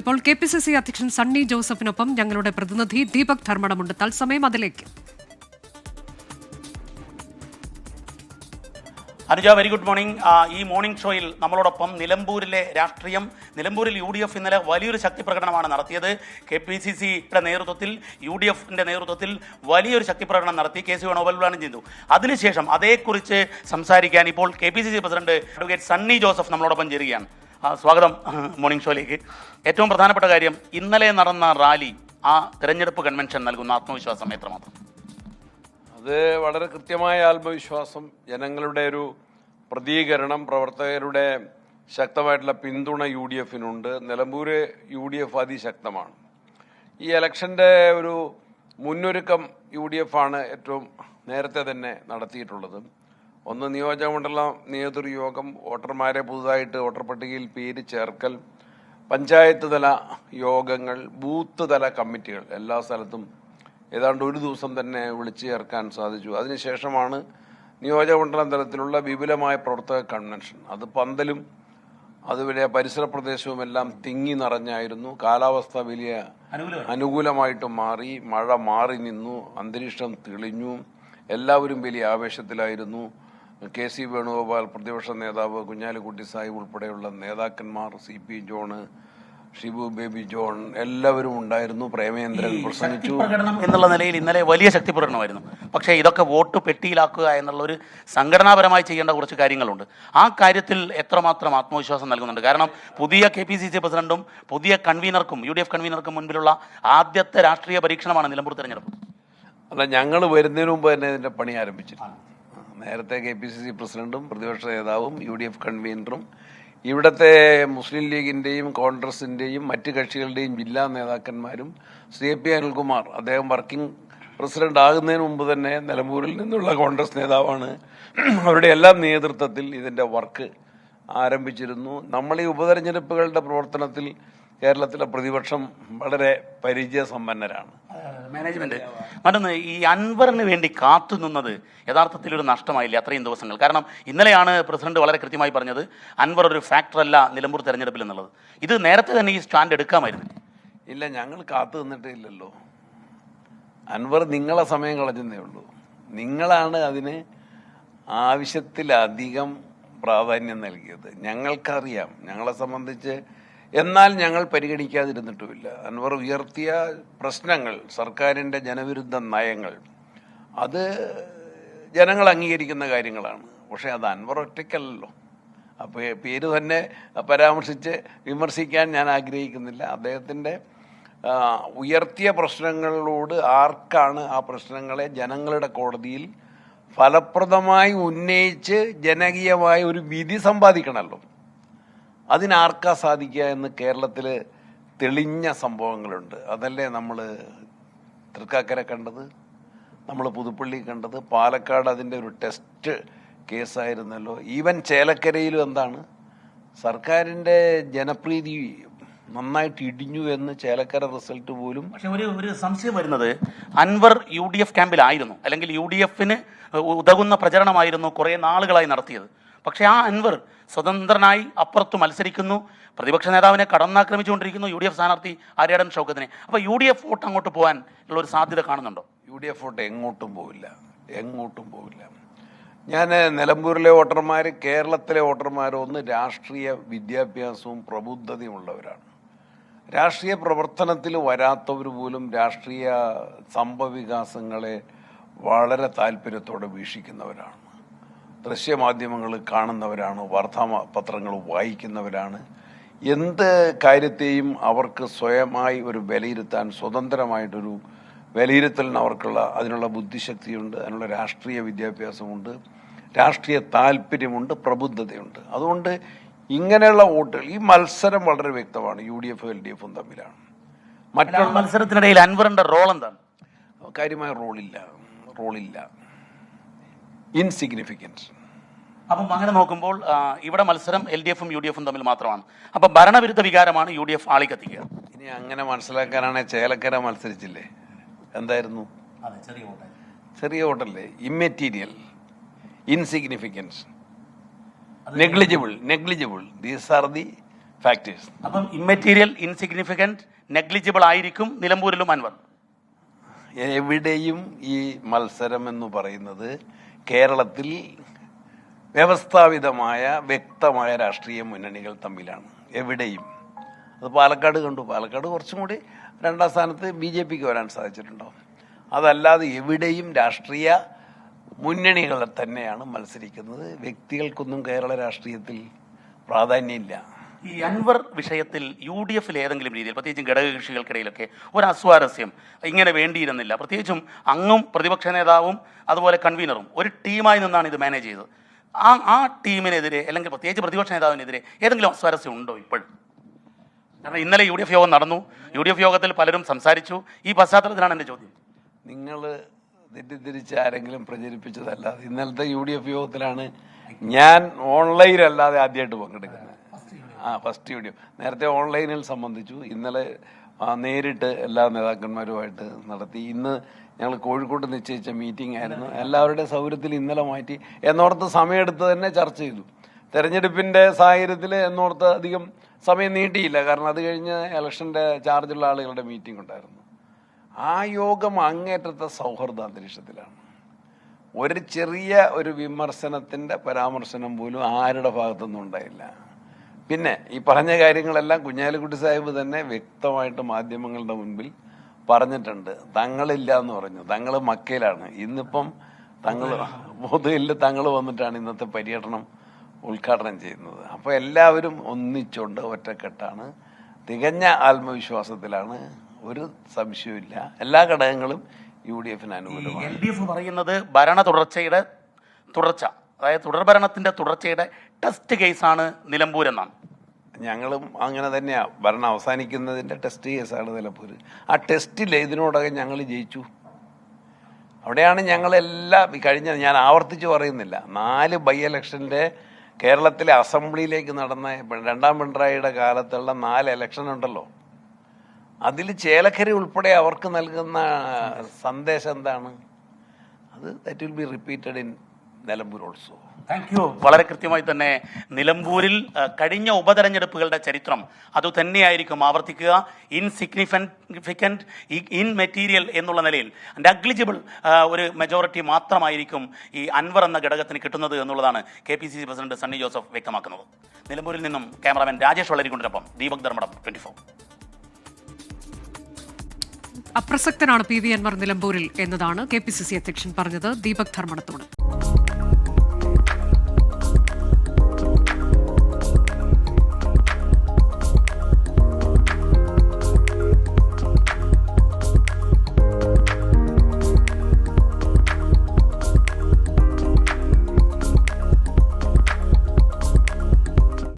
ഇപ്പോൾ KPCC അധ്യക്ഷൻ സണ്ണി ജോസഫിനൊപ്പം ഞങ്ങളുടെ പ്രതിനിധി ദീപക് ധർമ്മടമുണ്ട്. തത്സമയം അതിലേക്ക്. Anuja, very good morning. ഈ മോർണിംഗ് ഷോയിൽ നമ്മളോടൊപ്പം നിലമ്പൂരിലെ രാഷ്ട്രീയം, നിലമ്പൂരിൽ UDF ഇന്നലെ വലിയൊരു ശക്തി പ്രകടനമാണ് നടത്തിയത്. KPCCയുടെ നേതൃത്വത്തിൽ, UDFിൻ്റെ നേതൃത്വത്തിൽ വലിയൊരു ശക്തി പ്രകടനം നടത്തി. KC വേണുഗോപാൽ ചെയ്തു. അതിനുശേഷം അതേക്കുറിച്ച് സംസാരിക്കാൻ ഇപ്പോൾ KPCC president advocate Sunny Joseph നമ്മളോടൊപ്പം ചേരുകയാണ്. സ്വാഗതം മോർണിംഗ് ഷോയിലേക്ക്. ഏറ്റവും പ്രധാനപ്പെട്ട കാര്യം, ഇന്നലെ നടന്ന റാലി, ആ തെരഞ്ഞെടുപ്പ് കൺവെൻഷൻ നൽകുന്ന ആത്മവിശ്വാസം എത്രമാത്രം? അത് വളരെ കൃത്യമായ ആത്മവിശ്വാസം, ജനങ്ങളുടെ ഒരു പ്രതികരണം, പ്രവർത്തകരുടെ ശക്തമായിട്ടുള്ള പിന്തുണ UDFിനുണ്ട്. നിലമ്പൂര് UDF അതിശക്തമാണ്. ഈ ഇലക്ഷൻ്റെ ഒരു മുന്നൊരുക്കം UDF ആണ് ഏറ്റവും നേരത്തെ തന്നെ നടത്തിയിട്ടുള്ളത്. ഒന്ന്, നിയോജകമണ്ഡലം നേതൃയോഗം, വോട്ടർമാരെ പുതുതായിട്ട് വോട്ടർ പട്ടികയിൽ പേര് ചേർക്കൽ, പഞ്ചായത്ത് തല യോഗങ്ങൾ, ബൂത്ത് തല കമ്മിറ്റികൾ എല്ലാ സ്ഥലത്തും ഏതാണ്ട് ഒരു ദിവസം തന്നെ വിളിച്ചു ചേർക്കാൻ സാധിച്ചു. അതിനുശേഷമാണ് നിയോജകമണ്ഡലം തലത്തിലുള്ള വിപുലമായ പ്രവർത്തക കൺവെൻഷൻ. അത് പന്തലും അതുപോലെ പരിസര പ്രദേശവും എല്ലാം തിങ്ങി നിറഞ്ഞായിരുന്നു. കാലാവസ്ഥ വലിയ അനുകൂലമായിട്ട് മാറി, മഴ മാറി നിന്നു, അന്തരീക്ഷം തെളിഞ്ഞു, എല്ലാവരും വലിയ ആവേശത്തിലായിരുന്നു. KC വേണുഗോപാൽ, പ്രതിപക്ഷ നേതാവ് കുഞ്ഞാലിക്കുട്ടി സാഹിബ് ഉൾപ്പെടെയുള്ള നേതാക്കന്മാർ, CP John, Shibu baby John, എല്ലാവരും ഉണ്ടായിരുന്നു. പ്രേമേന്ദ്രൻ പ്രസംഗിച്ചു. എന്നുള്ള നിലയിൽ ഇന്നലെ വലിയ ശക്തി പ്രകടനമായിരുന്നു. പക്ഷേ ഇതൊക്കെ വോട്ട് പെട്ടിയിലാക്കുക എന്നുള്ള ഒരു സംഘടനാപരമായി ചെയ്യേണ്ട കുറച്ച് കാര്യങ്ങളുണ്ട്. ആ കാര്യത്തിൽ എത്രമാത്രം ആത്മവിശ്വാസം നൽകുന്നുണ്ട്? കാരണം പുതിയ KPCC പ്രസിഡന്റും പുതിയ കൺവീനർക്കും, UDF കൺവീനർക്കും മുൻപിലുള്ള ആദ്യത്തെ രാഷ്ട്രീയ പരീക്ഷണമാണ് നിലമ്പൂർ തെരഞ്ഞെടുപ്പ്. അല്ല, ഞങ്ങൾ വരുന്നതിന് മുമ്പ് തന്നെ ഇതിന്റെ പണി ആരംഭിച്ചിരുന്നു. നേരത്തെ KPCC പ്രസിഡന്റും പ്രതിപക്ഷ നേതാവും UDF കൺവീനറും ഇവിടുത്തെ മുസ്ലിം ലീഗിൻ്റെയും കോൺഗ്രസിൻ്റെയും മറ്റ് കക്ഷികളുടെയും ജില്ലാ നേതാക്കന്മാരും, CP അനിൽകുമാർ, അദ്ദേഹം വർക്കിംഗ് പ്രസിഡന്റ് ആകുന്നതിന് മുമ്പ് തന്നെ നിലമ്പൂരിൽ നിന്നുള്ള കോൺഗ്രസ് നേതാവാണ്, അവരുടെ എല്ലാം നേതൃത്വത്തിൽ ഇതിൻ്റെ വർക്ക് ആരംഭിച്ചിരുന്നു. നമ്മൾ ഈ ഉപതെരഞ്ഞെടുപ്പുകളുടെ പ്രവർത്തനത്തിൽ കേരളത്തിലെ പ്രതിപക്ഷം വളരെ പരിചയസമ്പന്നരാണ്. മാനേജ്മെന്റ് മറ്റൊന്ന്, ഈ അൻവറിന് വേണ്ടി കാത്തുനിന്നത് യഥാർത്ഥത്തിൽ ഒരു നഷ്ടമായില്ല അത്രയും ദിവസങ്ങൾ? കാരണം ഇന്നലെയാണ് പ്രസിഡന്റ് വളരെ കൃത്യമായി പറഞ്ഞത്, അൻവർ ഒരു ഫാക്ടറല്ല നിലമ്പൂർ തെരഞ്ഞെടുപ്പിൽ എന്നുള്ളത്. ഇത് നേരത്തെ തന്നെ ഈ സ്റ്റാൻഡ് എടുക്കാമായിരുന്നു. ഇല്ല, ഞങ്ങൾ കാത്തു നിന്നിട്ടേ ഇല്ലല്ലോ. അൻവർ നിങ്ങളെ സമയം കളഞ്ഞതേ ഉള്ളൂ. നിങ്ങളാണ് അതിന് ആവശ്യത്തിലധികം പ്രാധാന്യം നൽകിയത്. ഞങ്ങൾക്കറിയാം, ഞങ്ങളെ സംബന്ധിച്ച്. എന്നാൽ ഞങ്ങൾ പരിഗണിക്കാതിരുന്നിട്ടുമില്ല. അൻവർ ഉയർത്തിയ പ്രശ്നങ്ങൾ, സർക്കാരിൻ്റെ ജനവിരുദ്ധ നയങ്ങൾ, അത് ജനങ്ങൾ അംഗീകരിക്കുന്ന കാര്യങ്ങളാണ്. പക്ഷേ അത് അൻവർ ഒറ്റയ്ക്കല്ലല്ലോ. അപ്പോൾ പേര് തന്നെ പരാമർശിച്ച് വിമർശിക്കാൻ ഞാൻ ആഗ്രഹിക്കുന്നില്ല. അദ്ദേഹത്തിൻ്റെ ഉയർത്തിയ പ്രശ്നങ്ങളോട് ആർക്കാണ് ആ പ്രശ്നങ്ങളെ ജനങ്ങളുടെ കോടതിയിൽ ഫലപ്രദമായി ഉന്നയിച്ച് ജനകീയമായ ഒരു വിധി സമ്പാദിക്കണമല്ലോ. അതിനാർക്കാ സാധിക്കുക എന്ന് കേരളത്തിൽ തെളിഞ്ഞ സംഭവങ്ങളുണ്ട്. അതല്ലേ നമ്മൾ തൃക്കാക്കര കണ്ടത്, നമ്മൾ പുതുപ്പള്ളി കണ്ടത്, പാലക്കാട് അതിൻ്റെ ഒരു ടെസ്റ്റ് കേസായിരുന്നല്ലോ. ഈവൻ ചേലക്കരയിലും എന്താണ്, സർക്കാരിൻ്റെ ജനപ്രീതി നന്നായിട്ട് ഇടിഞ്ഞു എന്ന് ചേലക്കര റിസൾട്ട് പോലും. പക്ഷെ ഒരു സംശയം വരുന്നത്, അൻവർ UDF ക്യാമ്പിലായിരുന്നു, അല്ലെങ്കിൽ UDFന് ഉതകുന്ന പ്രചരണമായിരുന്നു കുറേ നാളുകളായി നടത്തിയത്. പക്ഷേ ആ അൻവർ സ്വതന്ത്രനായി അപ്പുറത്ത് മത്സരിക്കുന്നു, പ്രതിപക്ഷ നേതാവിനെ കടന്നാക്രമിച്ചുകൊണ്ടിരിക്കുന്നു, UDF സ്ഥാനാർത്ഥി ആര്യാടൻ ഷൗക്കത്തിനെ. അപ്പോൾ UDF വോട്ട് അങ്ങോട്ട് പോകാൻ ഉള്ള ഒരു സാധ്യത കാണുന്നുണ്ടോ? UDF വോട്ട് എങ്ങോട്ടും പോവില്ല, എങ്ങോട്ടും പോവില്ല. ഞാൻ നിലമ്പൂരിലെ വോട്ടർമാർ, കേരളത്തിലെ വോട്ടർമാർ ഒന്ന് രാഷ്ട്രീയ വിദ്യാഭ്യാസവും പ്രബുദ്ധതയും ഉള്ളവരാണ്. രാഷ്ട്രീയ പ്രവർത്തനത്തിൽ വരാത്തവർ പോലും രാഷ്ട്രീയ സംഭവവികാസങ്ങളെ വളരെ താല്പര്യത്തോടെ വീക്ഷിക്കുന്നവരാണ്. ദൃശ്യമാധ്യമങ്ങൾ കാണുന്നവരാണ്, വാർത്താപത്രങ്ങൾ വായിക്കുന്നവരാണ്. എന്ത് കാര്യത്തെയും അവർക്ക് സ്വയമായി ഒരു വിലയിരുത്താൻ, സ്വതന്ത്രമായിട്ടൊരു വിലയിരുത്തലിന് അവർക്കുള്ള അതിനുള്ള ബുദ്ധിശക്തിയുണ്ട്, അതിനുള്ള രാഷ്ട്രീയ വിദ്യാഭ്യാസമുണ്ട്, രാഷ്ട്രീയ താല്പര്യമുണ്ട്, പ്രബുദ്ധതയുണ്ട്. അതുകൊണ്ട് ഇങ്ങനെയുള്ള വോട്ടുകൾ, ഈ മത്സരം വളരെ വ്യക്തമാണ്. UDF LDFും തമ്മിലാണ്. മറ്റുള്ള മത്സരത്തിനിടയിൽ അൻവറിന്റെ റോൾ എന്താണ്? കാര്യമായ റോളില്ല, ഇൻസിഗ്നിഫിക്കൻസ്. അപ്പം അങ്ങനെ നോക്കുമ്പോൾ ഇവിടെ മത്സരം LDFും UDFും തമ്മിൽ മാത്രമാണ്. അപ്പം ഭരണവിരുദ്ധ വികാരമാണ് UDF ആളിക്കത്തിക്കുക. ഇനി അങ്ങനെ മനസ്സിലാക്കാനാണെങ്കിൽ ചേലക്കര മത്സരിച്ചില്ലേ, എന്തായിരുന്നു? ചെറിയ വോട്ടല്ലേ, immaterial, insignificance, negligible. These are the factors. അപ്പം ഇമ്മെറ്റീരിയൽ, ഇൻസിഗ്നിഫിക്കൻറ്റ്, നെഗ്ലിജിബിൾ ആയിരിക്കും നിലമ്പൂരിലും അൻവർ. എവിടെയും ഈ മത്സരം എന്ന് പറയുന്നത് കേരളത്തിൽ വ്യവസ്ഥാപിതമായ വ്യക്തമായ രാഷ്ട്രീയ മുന്നണികൾ തമ്മിലാണ്. എവിടെയും. അത് പാലക്കാട് കണ്ടു. പാലക്കാട് കുറച്ചും കൂടി 2ാം സ്ഥാനത്ത് BJPക്ക് വരാൻ സാധിച്ചിട്ടുണ്ടാവും. അതല്ലാതെ എവിടെയും രാഷ്ട്രീയ മുന്നണികൾ തന്നെയാണ് മത്സരിക്കുന്നത്. വ്യക്തികൾക്കൊന്നും കേരള രാഷ്ട്രീയത്തിൽ പ്രാധാന്യമില്ല. ഈ അൻവർ വിഷയത്തിൽ UDF ഏതെങ്കിലും രീതിയിൽ, പ്രത്യേകിച്ചും ഘടകകക്ഷികൾക്കിടയിലൊക്കെ ഒരു അസ്വാരസ്യം ഇങ്ങനെ വേണ്ടിയിരുന്നില്ല. പ്രത്യേകിച്ചും അങ്ങും പ്രതിപക്ഷ നേതാവും അതുപോലെ കൺവീനറും ഒരു ടീമായി നിന്നാണ് ഇത് മാനേജ് ചെയ്തത്. ആ ടീമിനെതിരെ അല്ലെങ്കിൽ പ്രത്യേകിച്ച് പ്രതിപക്ഷ നേതാവിനെതിരെ ഏതെങ്കിലും അസ്വാരസ്യം ഉണ്ടോ ഇപ്പോഴും? കാരണം ഇന്നലെ UDF യോഗം നടന്നു. UDF യോഗത്തിൽ പലരും സംസാരിച്ചു. ഈ പശ്ചാത്തലത്തിലാണ് എൻ്റെ ചോദ്യം. നിങ്ങൾ തെറ്റിദ്ധരിച്ച് ആരെങ്കിലും പ്രചരിപ്പിച്ചതല്ലാതെ ഇന്നലത്തെ UDF യോഗത്തിലാണ് ഞാൻ ഓൺലൈനല്ലാതെ ആദ്യമായിട്ട് പങ്കെടുക്കുന്നത്. First video. നേരത്തെ ഓൺലൈനിൽ സംബന്ധിച്ചു. ഇന്നലെ നേരിട്ട് എല്ലാ നേതാക്കന്മാരുമായിട്ട് നടത്തി. ഇന്ന് ഞങ്ങൾ കോഴിക്കോട്ട് നിശ്ചയിച്ച മീറ്റിംഗ് ആയിരുന്നു. എല്ലാവരുടെയും സൗകര്യത്തിൽ ഇന്നലെ മാറ്റി എന്നോർത്ത് സമയമെടുത്ത് തന്നെ ചർച്ച ചെയ്തു. തെരഞ്ഞെടുപ്പിൻ്റെ സാഹചര്യത്തിൽ എന്നോർത്ത് അധികം സമയം നീട്ടിയില്ല. കാരണം അത് കഴിഞ്ഞ് ഇലക്ഷൻ്റെ ചാർജുള്ള ആളുകളുടെ മീറ്റിംഗ് ഉണ്ടായിരുന്നു. ആ യോഗം അങ്ങേറ്റത്തെ സൗഹൃദ അന്തരീക്ഷത്തിലാണ്. ഒരു ചെറിയ ഒരു വിമർശനത്തിൻ്റെ പരാമർശനം പോലും ആരുടെ ഭാഗത്തുനിന്നും ഉണ്ടായില്ല. പിന്നെ ഈ പറഞ്ഞ കാര്യങ്ങളെല്ലാം കുഞ്ഞാലിക്കുട്ടി സാഹിബ് തന്നെ വ്യക്തമായിട്ട് മാധ്യമങ്ങളുടെ മുൻപിൽ പറഞ്ഞിട്ടുണ്ട്. തങ്ങളില്ല എന്ന് പറഞ്ഞു. തങ്ങൾ മക്കയിലാണ്. ഇന്നിപ്പം പൊതുവിൽ തങ്ങൾ വന്നിട്ടാണ് ഇന്നത്തെ പര്യടനം ഉദ്ഘാടനം ചെയ്യുന്നത്. അപ്പോൾ എല്ലാവരും ഒന്നിച്ചുകൊണ്ട് ഒറ്റക്കെട്ടാണ്. തികഞ്ഞ ആത്മവിശ്വാസത്തിലാണ്. ഒരു സംശയമില്ല. എല്ലാ ഘടകങ്ങളും UDFന് അനുകൂലമാണ്. LDF പറയുന്നത് ഭരണ തുടർച്ചയുടെ തുടർച്ച, അതായത് തുടർഭരണത്തിൻ്റെ തുടർച്ചയുടെ ടെസ്റ്റ് കേസാണ് നിലമ്പൂർ എന്നാണ്. ഞങ്ങളും അങ്ങനെ തന്നെയാണ്. ഭരണം അവസാനിക്കുന്നതിൻ്റെ ടെസ്റ്റ് കേസാണ് നിലമ്പൂർ. ആ ടെസ്റ്റിൽ ഇതിനോടകം ഞങ്ങൾ ജയിച്ചു. അവിടെയാണ് ഞങ്ങളെല്ലാം ഞാൻ ആവർത്തിച്ച് പറയുന്നില്ല, 4 ബൈ ഇലക്ഷൻ്റെ കേരളത്തിലെ അസംബ്ലിയിലേക്ക് നടന്ന 2ാം പിണറായിയുടെ കാലത്തുള്ള 4 ഇലക്ഷൻ ഉണ്ടല്ലോ, അതിൽ ചേലക്കര ഉൾപ്പെടെ അവർക്ക് നൽകുന്ന സന്ദേശം എന്താണ്? അത് that will be repeated in Nilambur also. Thank you. വളരെ കൃത്യമായി തന്നെ നിലമ്പൂരിൽ കഴിഞ്ഞ ഉപതെരഞ്ഞെടുപ്പുകളുടെ ചരിത്രം അതുതന്നെയായിരിക്കും ആവർത്തിക്കുക. ഇൻസിഗ്നിഫിക്കൻറ്റ്, ഇൻമെറ്റീരിയൽ എന്നുള്ള നിലയിൽ നെഗ്ലിജിബിൾ ഒരു മെജോറിറ്റി മാത്രമായിരിക്കും ഈ അൻവർ എന്ന ഘടകത്തിന് കിട്ടുന്നത് എന്നുള്ളതാണ് KPCC പ്രസിഡന്റ് സണ്ണി ജോസഫ് വ്യക്തമാക്കുന്നത്. നിലമ്പൂരിൽ നിന്നും ക്യാമറാമാൻ രാജേഷ് വളരിക്കൊണ്ടിനൊപ്പം ദീപക് ധർമ്മടം, 24. അപ്രസക്തനാണ് PV അൻവർ നിലമ്പൂരിൽ എന്നതാണ് KPCC അധ്യക്ഷൻ പറഞ്ഞത് ദീപക് ധർമ്മടത്തോട്.